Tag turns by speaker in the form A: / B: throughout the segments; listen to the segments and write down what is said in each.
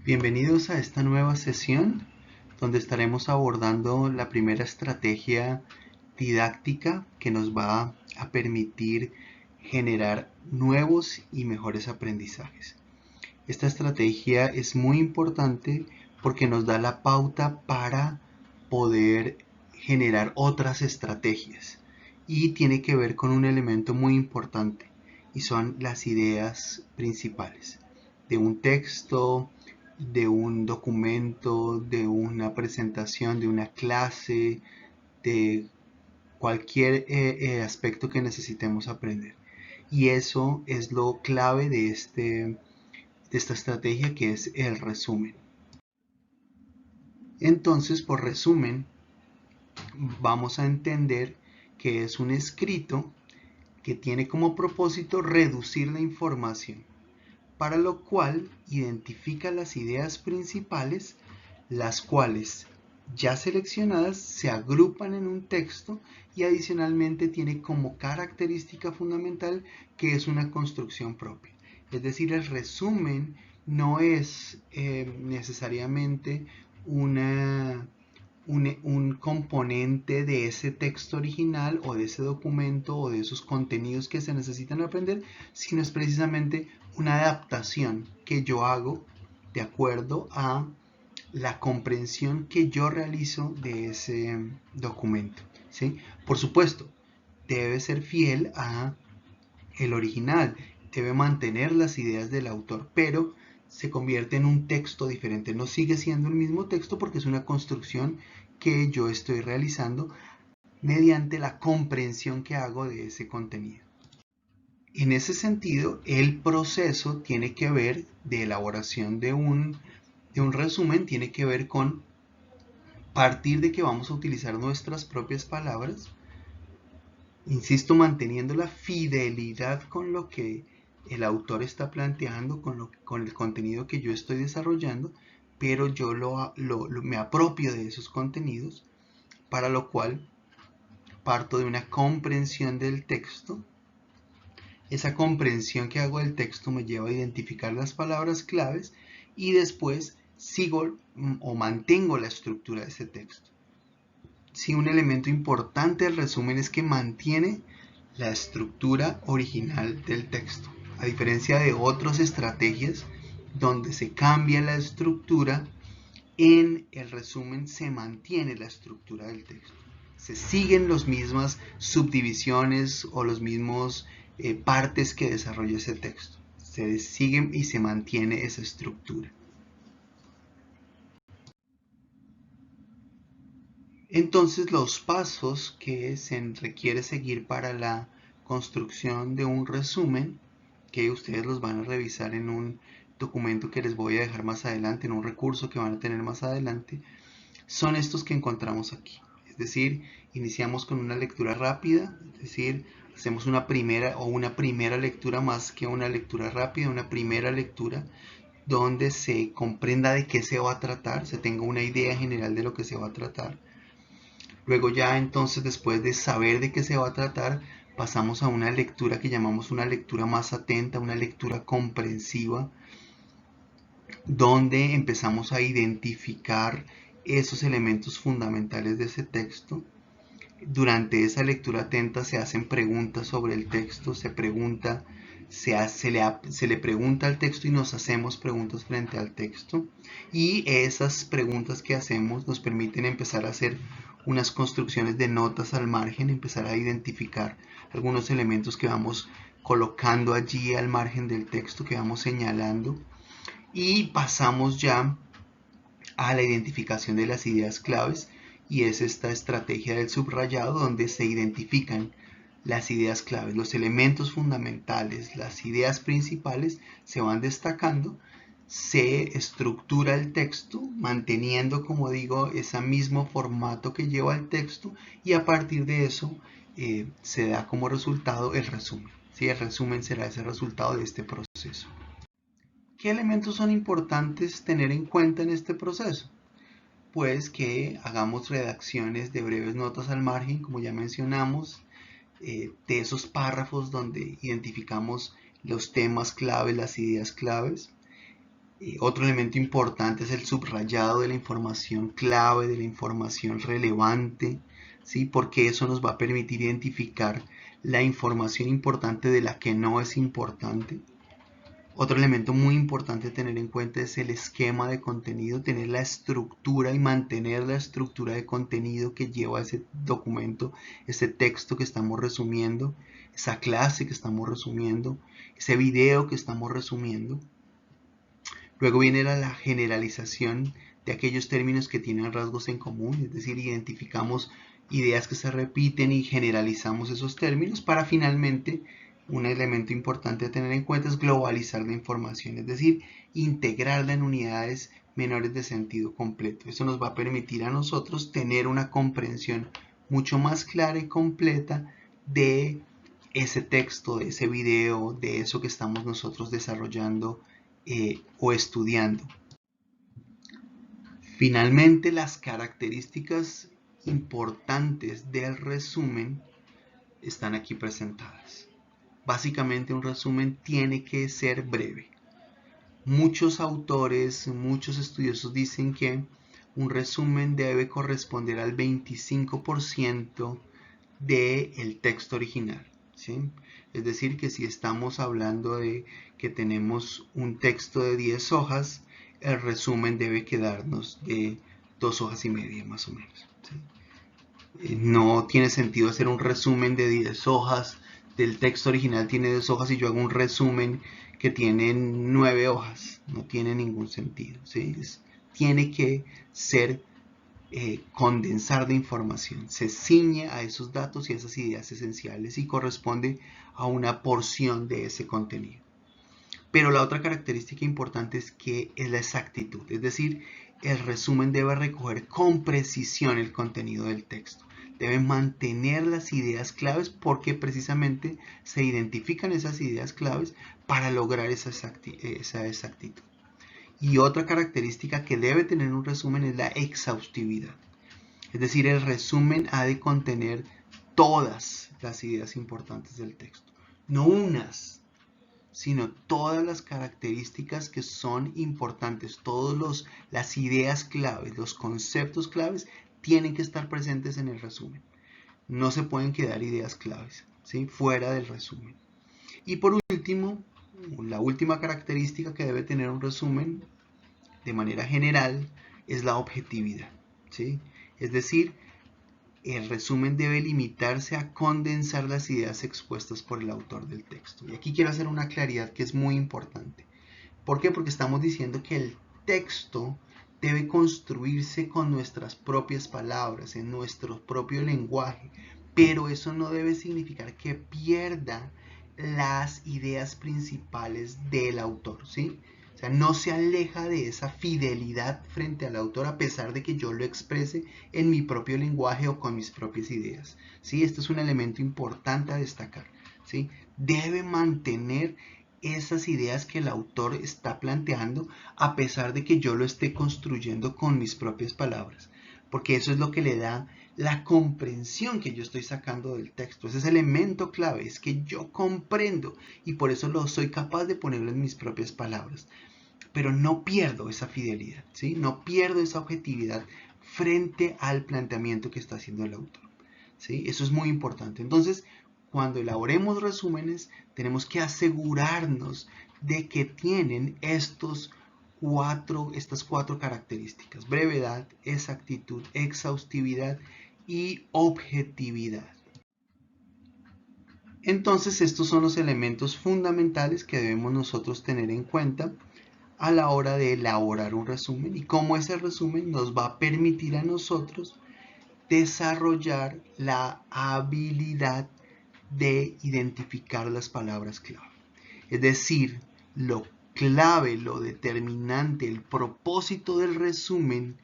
A: Bienvenidos a esta nueva sesión donde estaremos abordando la primera estrategia didáctica que nos va a permitir generar nuevos y mejores aprendizajes. Esta estrategia es muy importante porque nos da la pauta para poder generar otras estrategias y tiene que ver con un elemento muy importante y son las ideas principales de un texto, de un documento, de una presentación, de una clase, de cualquier aspecto que necesitemos aprender. Y eso es lo clave de esta estrategia, que es el resumen. Entonces, por resumen, vamos a entender que es un escrito que tiene como propósito reducir la información, para lo cual identifica las ideas principales, las cuales ya seleccionadas se agrupan en un texto y adicionalmente tiene como característica fundamental que es una construcción propia. Es decir, el resumen no es necesariamente un componente de ese texto original o de ese documento o de esos contenidos que se necesitan aprender, sino es precisamente una adaptación que yo hago de acuerdo a la comprensión que yo realizo de ese documento, ¿sí? Por supuesto, debe ser fiel a el original, debe mantener las ideas del autor, pero se convierte en un texto diferente. No sigue siendo el mismo texto porque es una construcción que yo estoy realizando mediante la comprensión que hago de ese contenido. En ese sentido, el proceso tiene que ver de elaboración de un resumen, tiene que ver con partir de que vamos a utilizar nuestras propias palabras, insisto, manteniendo la fidelidad con lo que el autor está planteando, con el contenido que yo estoy desarrollando, pero yo me apropio de esos contenidos, para lo cual parto de una comprensión del texto. Esa comprensión que hago del texto me lleva a identificar las palabras claves y después sigo o mantengo la estructura de ese texto. Sí, un elemento importante del resumen es que mantiene la estructura original del texto, a diferencia de otras estrategias donde se cambia la estructura. En el resumen se mantiene la estructura del texto, se siguen las mismas subdivisiones o los mismos partes que desarrolla ese texto, se siguen y se mantiene esa estructura. Entonces, los pasos que se requiere seguir para la construcción de un resumen, que ustedes los van a revisar en un documento que les voy a dejar más adelante, en un recurso que van a tener más adelante, son estos que encontramos aquí. Es decir, iniciamos con una lectura rápida, es decir, hacemos una primera lectura, más que una lectura rápida, una primera lectura donde se comprenda de qué se va a tratar, se tenga una idea general de lo que se va a tratar. Luego ya entonces, después de saber de qué se va a tratar, pasamos a una lectura que llamamos una lectura más atenta, una lectura comprensiva, donde empezamos a identificar esos elementos fundamentales de ese texto. Durante esa lectura atenta se hacen preguntas sobre el texto, se le pregunta al texto y nos hacemos preguntas frente al texto, y esas preguntas que hacemos nos permiten empezar a hacer unas construcciones de notas al margen, empezar a identificar algunos elementos que vamos colocando allí al margen del texto, que vamos señalando, y pasamos ya a la identificación de las ideas claves, y es esta estrategia del subrayado donde se identifican las ideas claves, los elementos fundamentales, las ideas principales se van destacando, se estructura el texto manteniendo, como digo, ese mismo formato que lleva el texto, y a partir de eso se da como resultado el resumen. ¿Sí? El resumen será ese resultado de este proceso. ¿Qué elementos son importantes tener en cuenta en este proceso? Pues que hagamos redacciones de breves notas al margen, como ya mencionamos, de esos párrafos donde identificamos los temas claves, las ideas claves. Otro elemento importante es el subrayado de la información clave, de la información relevante, ¿sí? Porque eso nos va a permitir identificar la información importante de la que no es importante. Otro elemento muy importante a tener en cuenta es el esquema de contenido, tener la estructura y mantener la estructura de contenido que lleva ese documento, ese texto que estamos resumiendo, esa clase que estamos resumiendo, ese video que estamos resumiendo. Luego viene la generalización de aquellos términos que tienen rasgos en común, es decir, identificamos ideas que se repiten y generalizamos esos términos para finalmente, un elemento importante a tener en cuenta es globalizar la información, es decir, integrarla en unidades menores de sentido completo. Eso nos va a permitir a nosotros tener una comprensión mucho más clara y completa de ese texto, de ese video, de eso que estamos nosotros desarrollando o estudiando. Finalmente, las características importantes del resumen están aquí presentadas. Básicamente, un resumen tiene que ser breve. Muchos autores, muchos estudiosos dicen que un resumen debe corresponder al 25% del texto original, ¿sí? Es decir, que si estamos hablando de que tenemos un texto de 10 hojas, el resumen debe quedarnos de 2 hojas y media más o menos, ¿sí? No tiene sentido hacer un resumen de 10 hojas, del texto original tiene 2 hojas y yo hago un resumen que tiene 9 hojas, no tiene ningún sentido, ¿sí? Tiene que ser condensar de información, se ciñe a esos datos y a esas ideas esenciales y corresponde a una porción de ese contenido. Pero la otra característica importante es que es la exactitud, es decir, el resumen debe recoger con precisión el contenido del texto, debe mantener las ideas claves porque precisamente se identifican esas ideas claves para lograr esa exactitud. Y otra característica que debe tener un resumen es la exhaustividad. Es decir, el resumen ha de contener todas las ideas importantes del texto. No unas, sino todas las características que son importantes. Todas las ideas claves, los conceptos claves tienen que estar presentes en el resumen. No se pueden quedar ideas claves, ¿sí? Fuera del resumen. Y por último, la última característica que debe tener un resumen de manera general es la objetividad, ¿sí? Es decir, el resumen debe limitarse a condensar las ideas expuestas por el autor del texto. Y aquí quiero hacer una claridad que es muy importante. ¿Por qué? Porque estamos diciendo que el texto debe construirse con nuestras propias palabras, en nuestro propio lenguaje, pero eso no debe significar que pierda las ideas principales del autor, ¿sí? O sea, no se aleja de esa fidelidad frente al autor a pesar de que yo lo exprese en mi propio lenguaje o con mis propias ideas, ¿sí? Este es un elemento importante a destacar, ¿sí? Debe mantener esas ideas que el autor está planteando a pesar de que yo lo esté construyendo con mis propias palabras, porque eso es lo que le da la comprensión que yo estoy sacando del texto. Ese es el elemento clave, es que yo comprendo y por eso lo soy capaz de ponerlo en mis propias palabras, pero no pierdo esa fidelidad, ¿sí? No pierdo esa objetividad frente al planteamiento que está haciendo el autor, ¿sí? Eso es muy importante. Entonces, cuando elaboremos resúmenes, tenemos que asegurarnos de que tienen estas cuatro características: brevedad, exactitud, exhaustividad y objetividad. Entonces, estos son los elementos fundamentales que debemos nosotros tener en cuenta a la hora de elaborar un resumen y cómo ese resumen nos va a permitir a nosotros desarrollar la habilidad de identificar las palabras clave. Es decir, lo clave, lo determinante, el propósito del resumen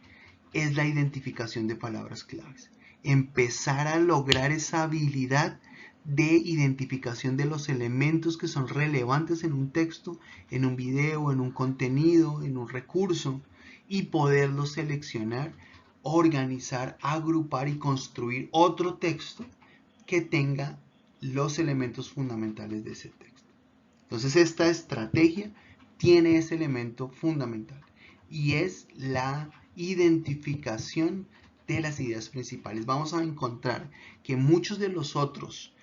A: es la identificación de palabras claves. Empezar a lograr esa habilidad de identificación de los elementos que son relevantes en un texto, en un video, en un contenido, en un recurso, y poderlos seleccionar, organizar, agrupar y construir otro texto que tenga los elementos fundamentales de ese texto. Entonces, esta estrategia tiene ese elemento fundamental y es la identificación de las ideas principales. Vamos a encontrar que muchos de los otros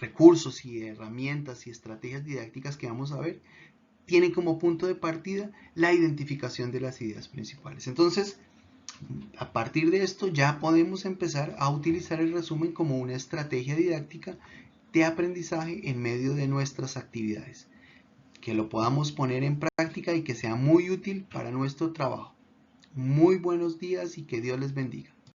A: recursos y herramientas y estrategias didácticas que vamos a ver tienen como punto de partida la identificación de las ideas principales. Entonces, a partir de esto ya podemos empezar a utilizar el resumen como una estrategia didáctica de aprendizaje en medio de nuestras actividades, que lo podamos poner en práctica y que sea muy útil para nuestro trabajo. Muy buenos días y que Dios les bendiga.